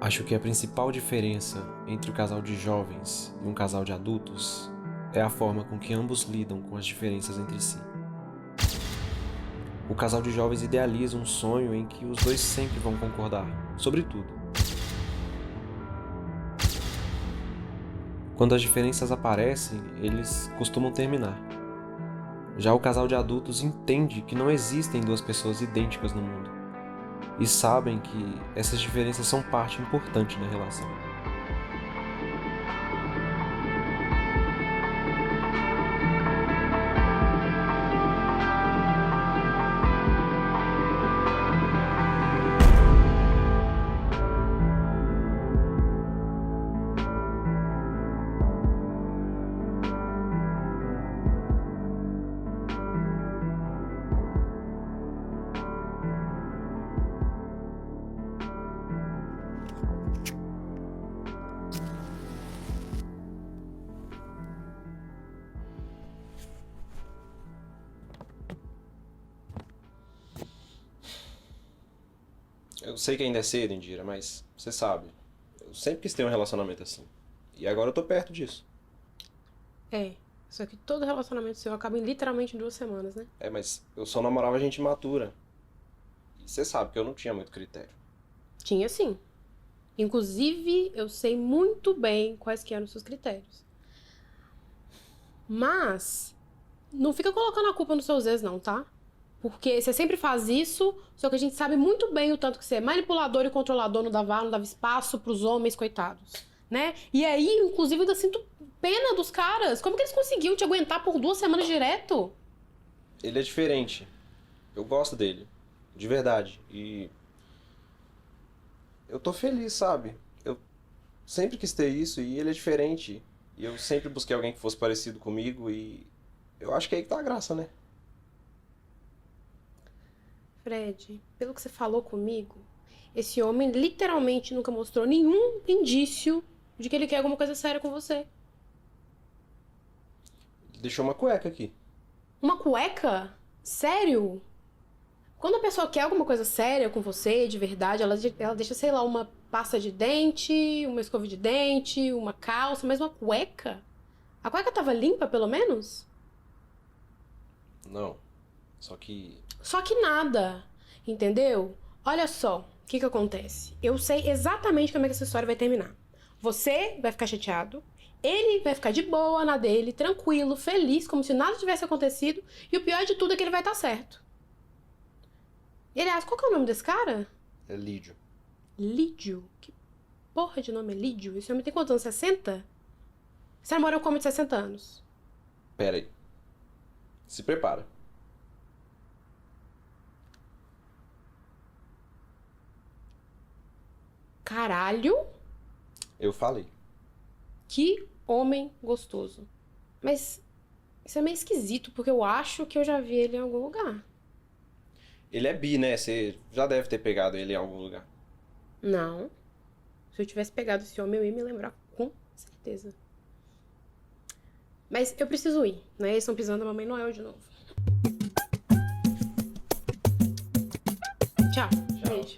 Acho que a principal diferença entre o casal de jovens e um casal de adultos é a forma com que ambos lidam com as diferenças entre si. O casal de jovens idealiza um sonho em que os dois sempre vão concordar sobre tudo. Quando as diferenças aparecem, eles costumam terminar. Já o casal de adultos entende que não existem duas pessoas idênticas no mundo e sabem que essas diferenças são parte importante da relação. Eu sei que ainda é cedo, Indira, mas você sabe, eu sempre quis ter um relacionamento assim. E agora eu tô perto disso. Só que todo relacionamento seu acaba em literalmente 2 semanas, né? Mas eu só namorava gente matura. E você sabe que eu não tinha muito critério. Tinha sim. Inclusive, eu sei muito bem quais que eram os seus critérios. Mas, não fica colocando a culpa nos seus ex, não, tá? Porque você sempre faz isso, só que a gente sabe muito bem o tanto que você é manipulador e controlador, não dava espaço pros homens, coitados, né? E aí, inclusive, eu ainda sinto pena dos caras. Como que eles conseguiram te aguentar por 2 semanas direto? Ele é diferente. Eu gosto dele. De verdade. E eu tô feliz, sabe? Eu sempre quis ter isso e ele é diferente. E eu sempre busquei alguém que fosse parecido comigo e eu acho que é aí que tá a graça, né? Fred, pelo que você falou comigo, esse homem literalmente nunca mostrou nenhum indício de que ele quer alguma coisa séria com você. Ele deixou uma cueca aqui. Uma cueca? Sério? Quando a pessoa quer alguma coisa séria com você, de verdade, ela deixa, sei lá, uma pasta de dente, uma escova de dente, uma calça, mas uma cueca? A cueca tava limpa, pelo menos? Não. Só que Só que nada, entendeu? Olha só, o que que acontece? Eu sei exatamente como é que essa história vai terminar. Você vai ficar chateado, ele vai ficar de boa na dele, tranquilo, feliz, como se nada tivesse acontecido, e o pior de tudo é que ele vai estar certo. E, aliás, qual que é o nome desse cara? é Lídio. Lídio? Que porra de nome é Lídio? Esse homem tem quantos anos? 60? Você namora com um homem de 60 anos. Pera aí. Se prepara. Caralho, Eu falei. que homem gostoso. Mas isso é meio esquisito, porque eu acho que eu já vi ele em algum lugar. Ele é bi, né? Você já deve ter pegado ele em algum lugar. Não. Se eu tivesse pegado esse homem, eu ia me lembrar com certeza. Mas eu preciso ir, né? Eles estão pisando a Mamãe Noel de novo. Tchau. Beijo.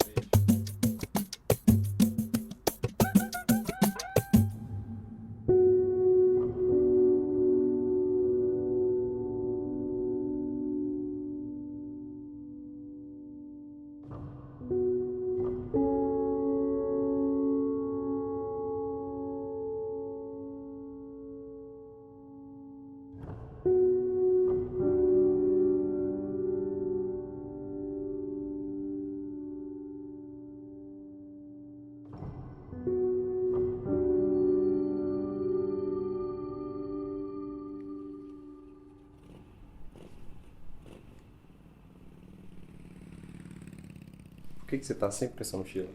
Por que você tá sempre com essa mochila?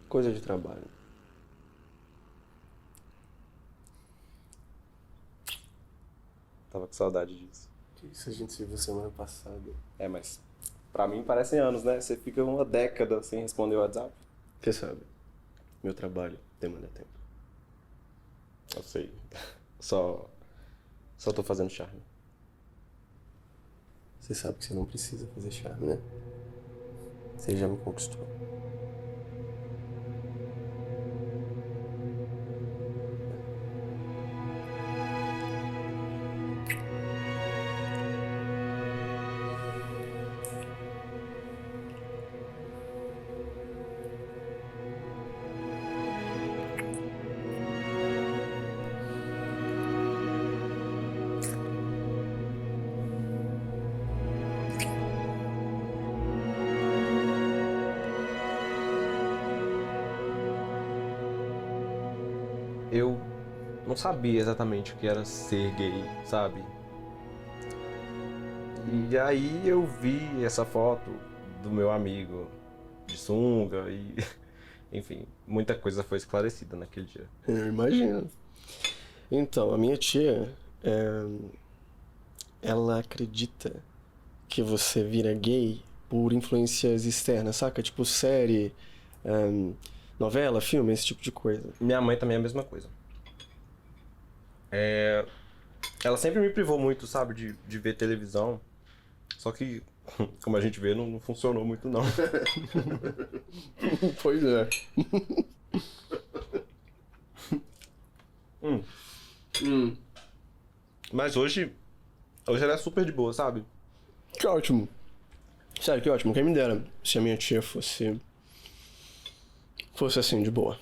Coisa de trabalho. Tava com saudade disso. Que isso a gente se viu semana passada. Mas pra mim parecem anos, né? Você fica uma década sem responder o WhatsApp. Você sabe, meu trabalho demanda tempo. Eu sei. Só tô fazendo charme. Você sabe que você não precisa fazer charme, né? Você já me conquistou. eu não sabia exatamente o que era ser gay, sabe? E aí eu vi essa foto do meu amigo de sunga e, enfim, muita coisa foi esclarecida naquele dia. Eu imagino. Então, a minha tia, ela acredita que você vira gay por influências externas, saca? Tipo série, novela, filme, esse tipo de coisa. Minha mãe também é a mesma coisa. Ela sempre me privou muito, sabe, de ver televisão. Só que, como a gente vê, não funcionou muito, não. Pois é. Mas hoje ela é super de boa, sabe? Que ótimo. Sério, que ótimo. Quem me dera se a minha tia fosse assim, de boa.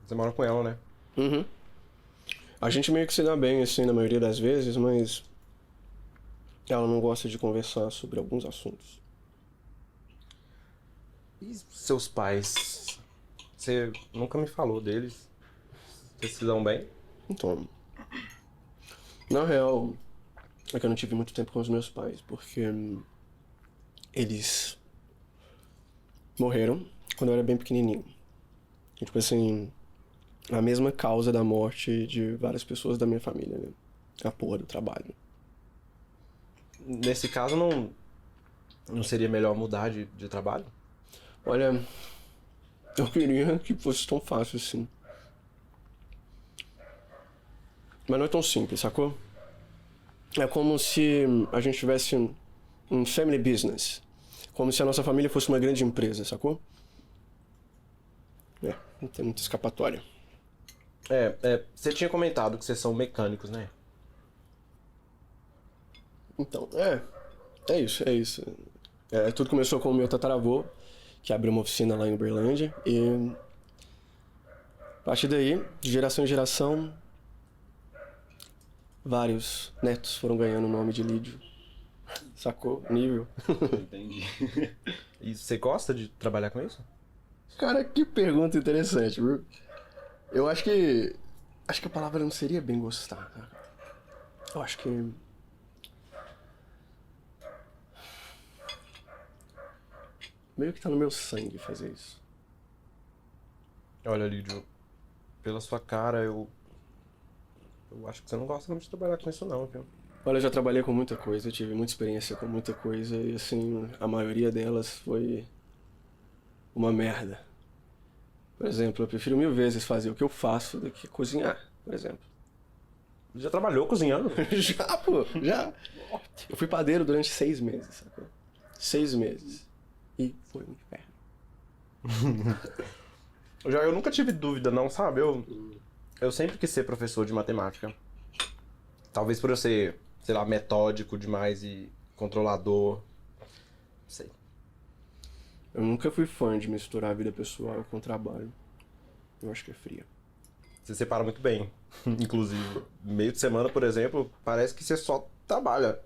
Você mora com ela, né? Uhum. A gente meio que se dá bem, assim, na maioria das vezes, mas ela não gosta de conversar sobre alguns assuntos. E seus pais? Você nunca me falou deles. Vocês se dão bem? Então, na real, é que eu não tive muito tempo com os meus pais, porque eles morreram quando eu era bem pequenininho. E, tipo assim, a mesma causa da morte de várias pessoas da minha família, né? A porra do trabalho. Nesse caso, não seria melhor mudar de trabalho? Olha, eu queria que fosse tão fácil assim. Mas não é tão simples, sacou? É como se a gente tivesse um family business. Como se a nossa família fosse uma grande empresa, sacou? Não tem muita escapatória. Você tinha comentado que vocês são mecânicos, né? Então, é isso. Tudo começou com o meu tataravô, que abriu uma oficina lá em Uberlândia, e a partir daí, de geração em geração, vários netos foram ganhando o nome de Lídio. Sacou? Nível. Entendi. E você gosta de trabalhar com isso? Cara, que pergunta interessante, viu? Eu acho que a palavra não seria bem gostar, cara. Eu acho que meio que tá no meu sangue fazer isso. Olha, Lídio, pela sua cara, eu acho que você não gosta muito de trabalhar com isso não, viu? Olha, eu já trabalhei com muita coisa, eu tive muita experiência com muita coisa e, assim, a maioria delas foi uma merda. Por exemplo, eu prefiro 1000 vezes fazer o que eu faço do que cozinhar, por exemplo. Já trabalhou cozinhando? Já, pô, já. Eu fui padeiro durante 6 meses, sacou? 6 meses. E foi um inferno. Eu nunca tive dúvida não, sabe? Eu sempre quis ser professor de matemática. Talvez por eu ser, sei lá, metódico demais e controlador. Não sei. Eu nunca fui fã de misturar a vida pessoal com o trabalho. Eu acho que é fria. Você separa muito bem. Inclusive, meio de semana, por exemplo, parece que você só trabalha.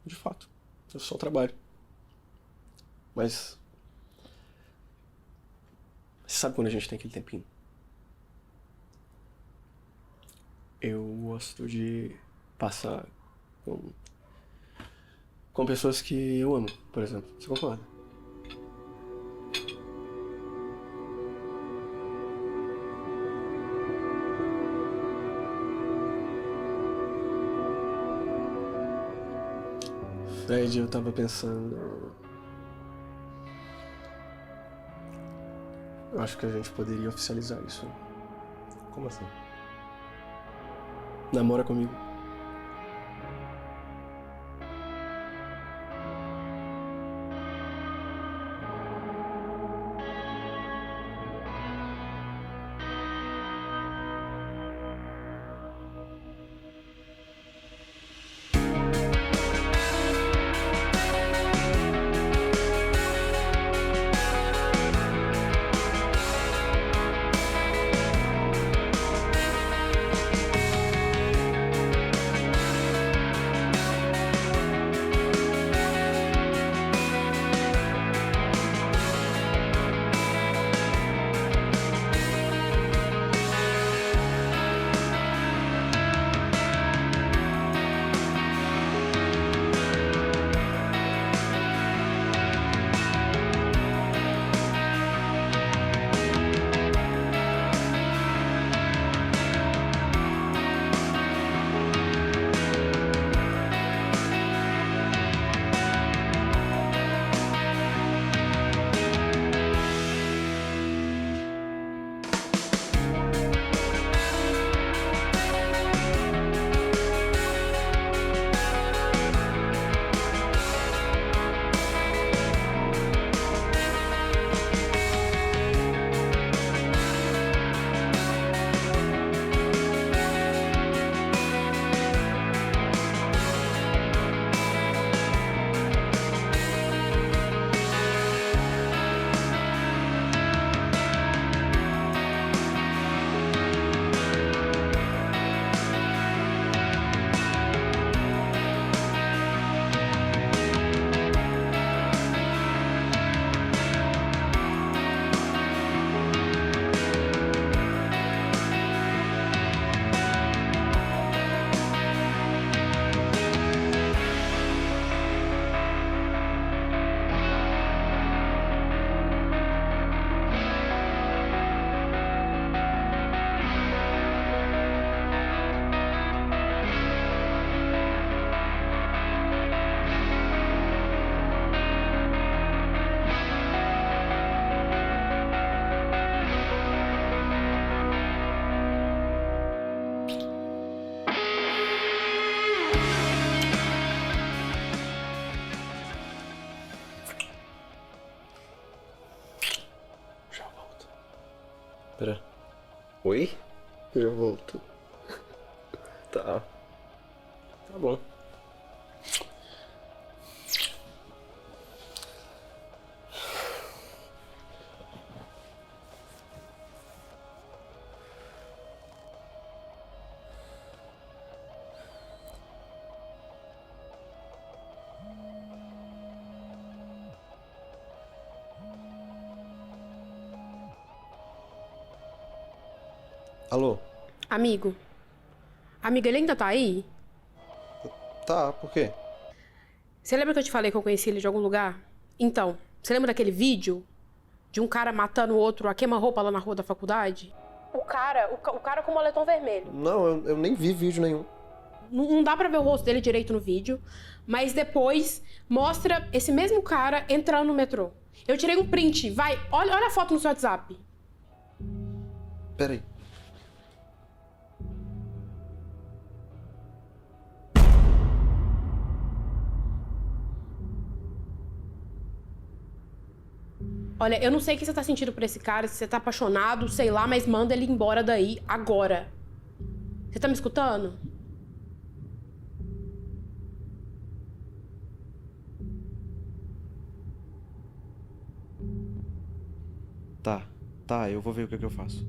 De fato, eu só trabalho. Mas você sabe quando a gente tem aquele tempinho? Eu gosto de passar com pessoas que eu amo, por exemplo. Você concorda? Fred, eu tava pensando... Eu acho que a gente poderia oficializar isso. Como assim? Namora comigo. Pera. Oi? Já volto. Tá. Tá bom. Alô? Amigo. Amigo, ele ainda tá aí? Tá, por quê? Você lembra que eu te falei que eu conheci ele de algum lugar? Então, você lembra daquele vídeo? De um cara matando o outro a queima-roupa lá na rua da faculdade? O cara com o moletom vermelho. Não, eu nem vi vídeo nenhum. Não dá pra ver o rosto dele direito no vídeo, mas depois mostra esse mesmo cara entrando no metrô. Eu tirei um print, vai, olha a foto no seu WhatsApp. Peraí. Olha, eu não sei o que você tá sentindo por esse cara, se você tá apaixonado, sei lá, mas manda ele embora daí agora. Você tá me escutando? Tá, eu vou ver o que eu faço.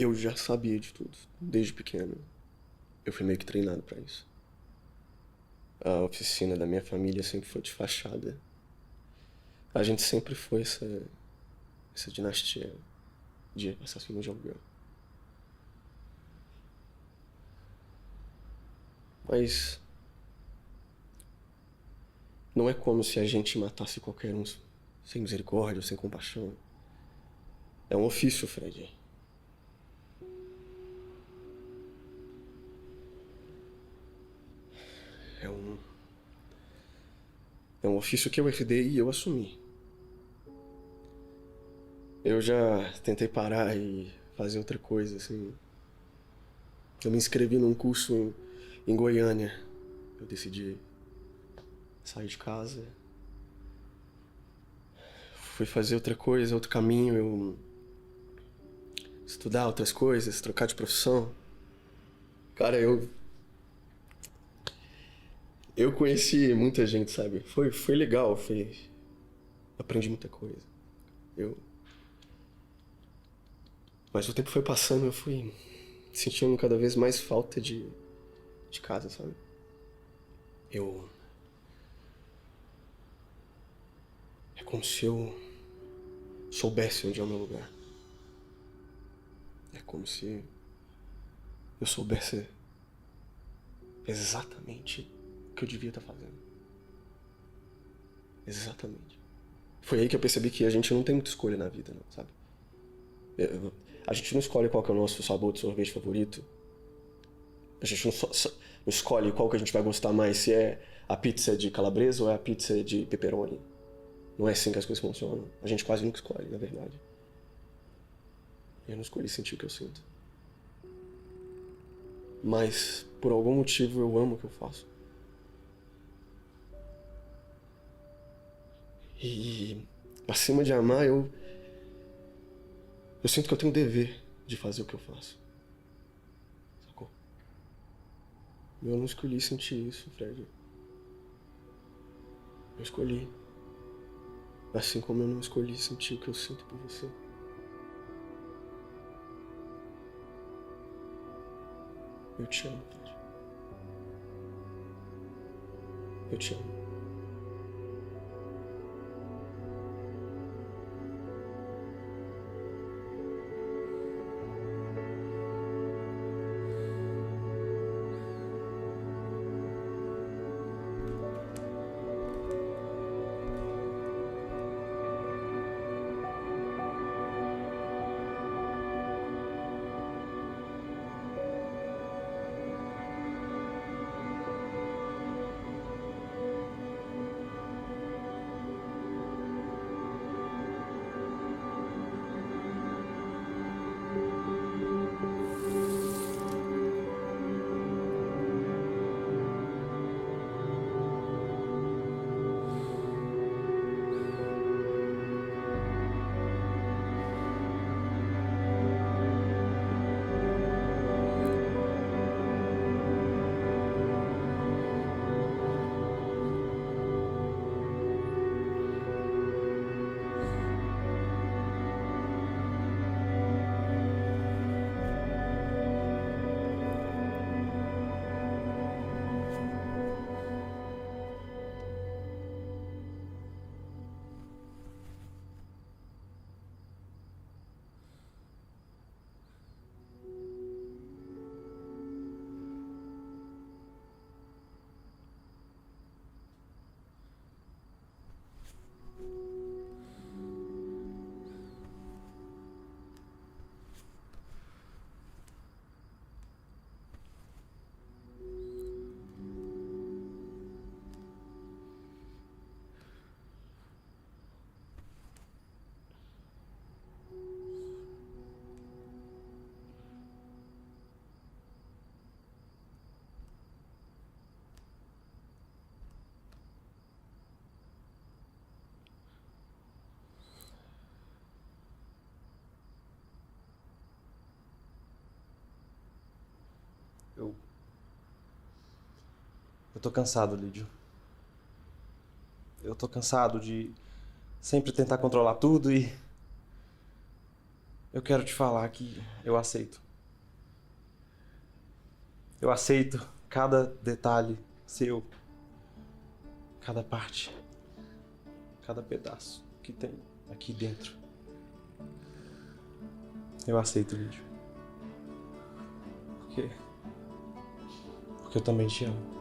eu já sabia de tudo, desde pequeno. Eu fui meio que treinado pra isso. A oficina da minha família sempre foi de fachada. A gente sempre foi essa dinastia de assassinos de aluguel. Mas não é como se a gente matasse qualquer um sem misericórdia, sem compaixão. É um ofício, Fred. É um ofício que eu herdei e eu assumi. Eu já tentei parar e fazer outra coisa, assim. Eu me inscrevi num curso em Goiânia. Eu decidi sair de casa. Fui fazer outra coisa, outro caminho. Eu estudar outras coisas, trocar de profissão. Cara, eu conheci muita gente, sabe? Foi legal, aprendi muita coisa. Mas o tempo foi passando, eu fui sentindo cada vez mais falta de casa, sabe? É como se eu soubesse onde é o meu lugar. É como se eu soubesse exatamente o que eu devia estar fazendo. Exatamente. Foi aí que eu percebi que a gente não tem muita escolha na vida, não, sabe? A gente não escolhe qual que é o nosso sabor de sorvete favorito. A gente não escolhe qual que a gente vai gostar mais, se é a pizza de calabresa ou é a pizza de pepperoni. Não é assim que as coisas funcionam. A gente quase nunca escolhe, na verdade. Eu não escolhi sentir o que eu sinto. Mas, por algum motivo, eu amo o que eu faço. E, acima de amar, eu sinto que eu tenho o dever de fazer o que eu faço. Sacou? Eu não escolhi sentir isso, Fred. Eu escolhi. Assim como eu não escolhi sentir o que eu sinto por você. Eu te amo, Fred. Eu te amo. Eu tô cansado, Lídio. Eu tô cansado de sempre tentar controlar tudo e... Eu quero te falar que eu aceito. Eu aceito cada detalhe seu, cada parte, cada pedaço que tem aqui dentro. Eu aceito, Lídio. Porque eu também te amo.